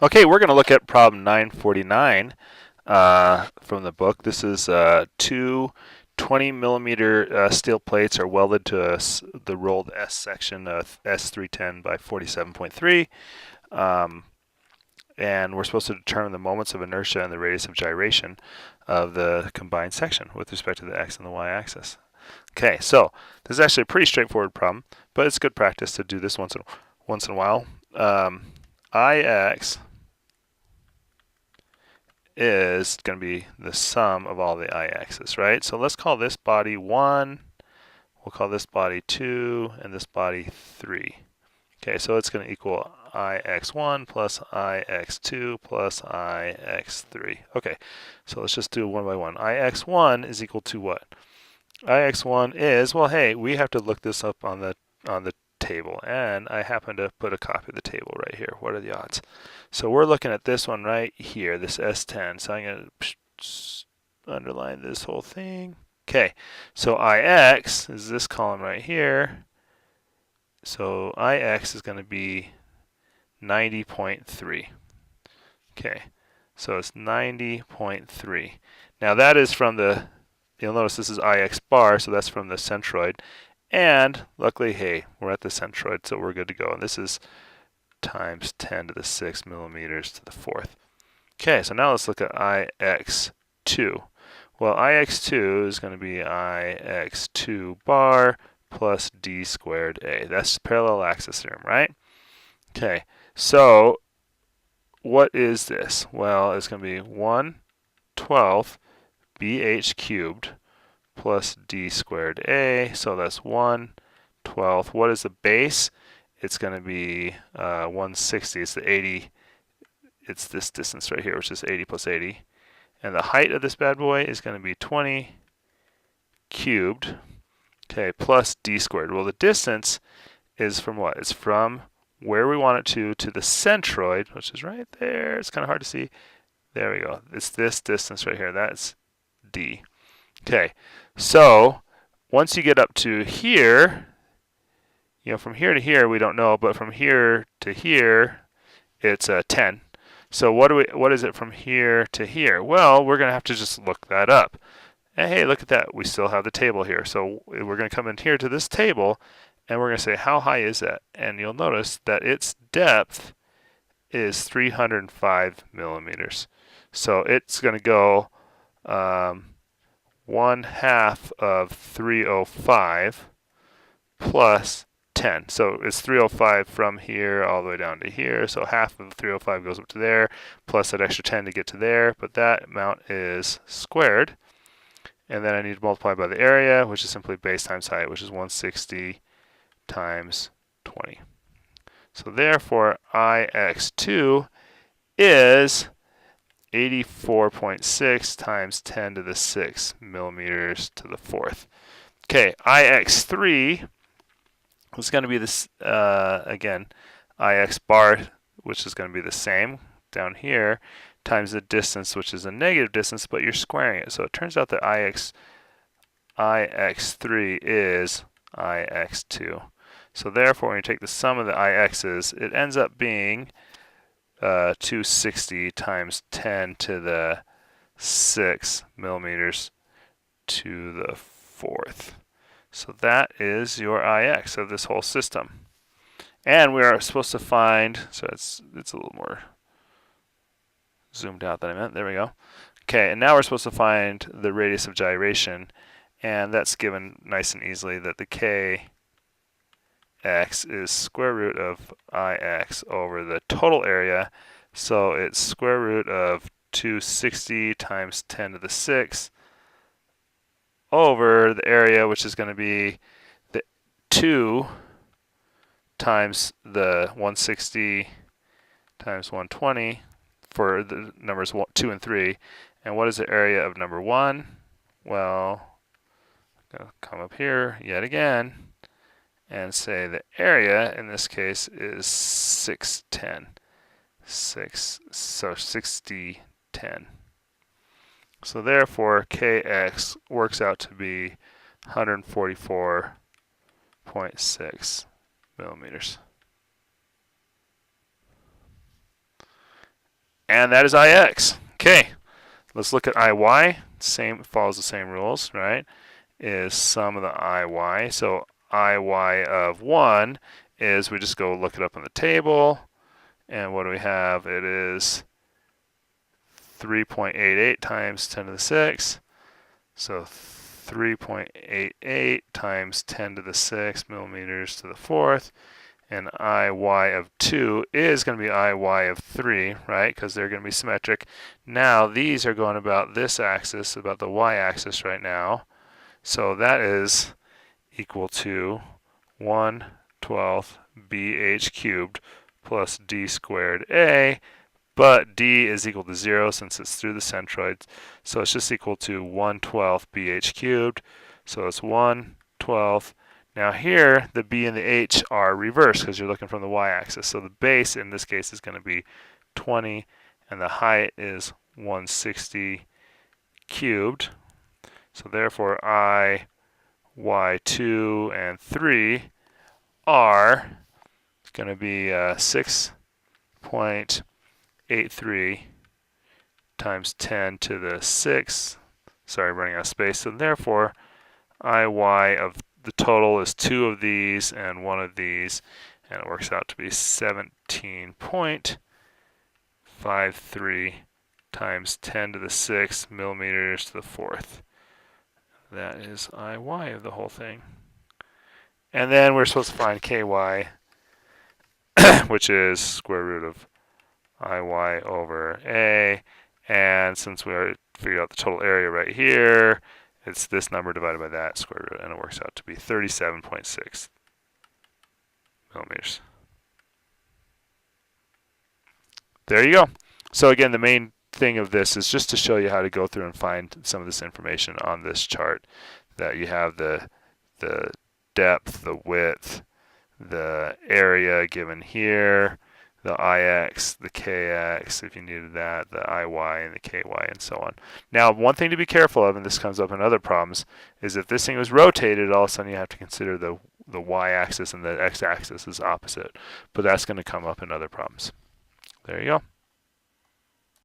Okay, we're going to look at problem 949 from the book. This is two 20 millimeter steel plates are welded to the rolled S section of S310 by 47.3. And we're supposed to determine the moments of inertia and the radius of gyration of the combined section with respect to the x and the y axis. Okay, so this is actually a pretty straightforward problem, but it's good practice to do this once in a while. Ix is going to be the sum of all the ix's, right? So let's call this body 1, we'll call this body 2, and this body 3. Okay, so it's going to equal ix1 plus ix2 plus ix3. Okay, so let's just do one by one. Ix1 is equal to what? Ix1 is, well, hey, we have to look this up on the table, and I happen to put a copy of the table right here. What are the odds? So we're looking at this one right here, this S10. So I'm going to underline this whole thing. Okay, so Ix is this column right here. So Ix is going to be 90.3. Okay, so it's 90.3. Now that is from the, you'll notice this is Ix bar, so that's from the centroid. And luckily, hey, we're at the centroid, so we're good to go. And this is times 10 to the 6 millimeters to the fourth. Okay, so now let's look at Ix2. Well, Ix2 is going to be Ix2 bar plus d squared a. That's parallel axis theorem, right? Okay, so what is this? Well, it's going to be 1/12 bh cubed plus d squared a. So that's 1/12. What is the base? It's going to be 160. It's the 80. It's this distance right here, which is 80 plus 80. And the height of this bad boy is going to be 20 cubed, okay, plus d squared. Well, the distance is from what? It's from where we want it to the centroid, which is right there. It's kind of hard to see. There we go. It's this distance right here. That's d. Okay, so once you get up to here, you know, from here to here we don't know, but from here to here it's 10. So what is it from here to here? Well, we're going to have to just look that up. And hey, look at that. We still have the table here. So we're going to come in here to this table, and we're going to say, how high is that? And you'll notice that its depth is 305 millimeters. So it's going to go 1/2 of 305 plus 10. So it's 305 from here all the way down to here. So half of 305 goes up to there, plus that extra 10 to get to there. But that amount is squared. And then I need to multiply by the area, which is simply base times height, which is 160 times 20. So therefore, Ix2 is 84.6 times 10 to the 6 millimeters to the fourth. Okay, Ix3 is going to be this, again, Ix bar, which is going to be the same down here, times the distance, which is a negative distance, but you're squaring it. So it turns out that Ix3 is Ix2. So therefore, when you take the sum of the Ix's, it ends up being 260 times 10 to the 6 millimeters to the fourth. So that is your Ix of this whole system. And we are supposed to find, so it's a little more zoomed out than I meant. There we go. Okay, and now we're supposed to find the radius of gyration, and that's given nice and easily that the kx is square root of Ix over the total area. So it's square root of 260 times 10 to the 6 over the area, which is going to be the 2 times the 160 times 120 for the numbers 2 and 3. And what is the area of number 1? Well, I'm going to come up here yet again and say the area in this case is 610. So 6010. So therefore, Kx works out to be 144.6 millimeters. And that is Ix. Okay, let's look at Iy. Same, follows the same rules, right? Is sum of the Iy. So Iy of 1 is, we just go look it up on the table. And what do we have? It is 3.88 times 10 to the 6. So 3.88 times 10 to the 6 millimeters to the 4th. And Iy of 2 is going to be Iy of 3, right? Because they're going to be symmetric. Now, these are going about this axis, about the y-axis right now. So that is equal to 1/12 bh cubed plus d squared a. But d is equal to 0 since it's through the centroid. So it's just equal to 1/12 bh cubed. So it's 1/12. Now here, the b and the h are reversed because you're looking from the y-axis. So the base in this case is going to be 20, and the height is 160 cubed. So therefore, y2 and 3 are going to be 6.83 times 10 to the 6. Sorry, running out of space. So therefore, Iy of the total is 2 of these and 1 of these, and it works out to be 17.53 times 10 to the 6 millimeters to the 4th. That is Iy of the whole thing. And then we're supposed to find Ky, which is square root of Iy over A. And since we already figured out the total area right here, it's this number divided by that square root, and it works out to be 37.6 millimeters. There you go. So again, the main thing of this is just to show you how to go through and find some of this information on this chart. That you have the depth, the width, the area given here, the Ix, the Kx, if you needed that, the Iy and the Ky, and so on. Now, one thing to be careful of, and this comes up in other problems, is if this thing was rotated, all of a sudden you have to consider the y-axis and the x-axis is opposite. But that's going to come up in other problems. There you go.